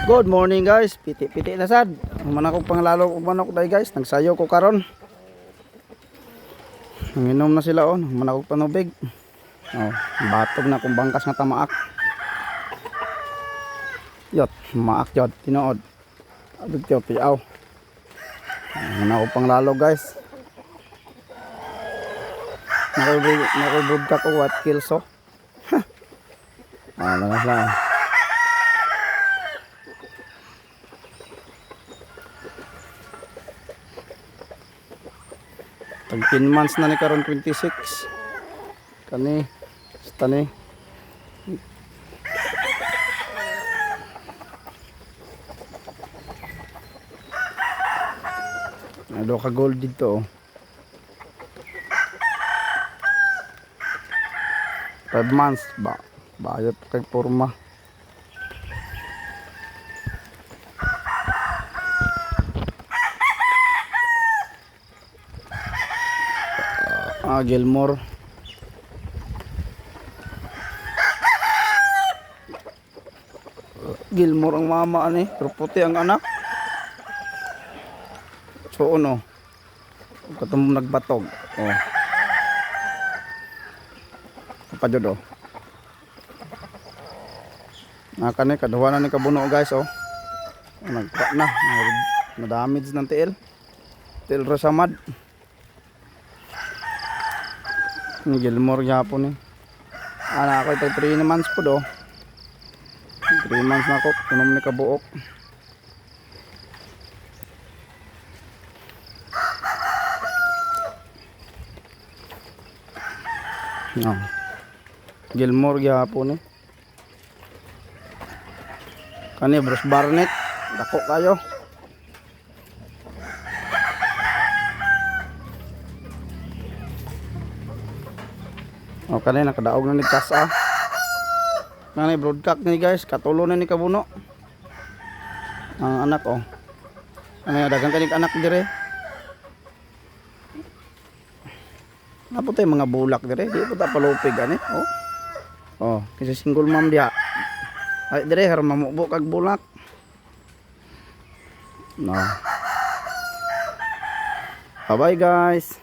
Good morning guys, piti-piti na sad. Manakog panglalo og manok day guys, nagsayo ko karon. Nanginom na sila manakog panubig. Batog na kung bangkas nga tamaak. Yot, maak yot, tinuod. Abig tiyo piaw. Manakog panglalo guys. Nakubud ka ko what kills oh. Lakas lang. Tag 10 months na ni karon 26. Kani stani. Ado ka gold dito 5 months ba bayot kay porma. Gilmore ang mama ani, pero puti ang anak. So katong nagbatog kapadyo nakane kaduha na ni kabuno guys nagpa na damage ng tiil rasamad. Ni Gilmore yapon ana ako ito 3 months po 3 months na ako kunom ni kabuok. Gilmore yapon kani Bruce Barnett dako kayo. Kanina nakadaog na ni Kasa. Nanay broadcast ni guys, katulo na ni kabuno. Ang anak Ano dagang kanig anak dire. Napo tay mga bulak dire, di po ta palupig ani. Kasi single mom dia. Ay dire har mamubo kag bulak. Bye bye guys.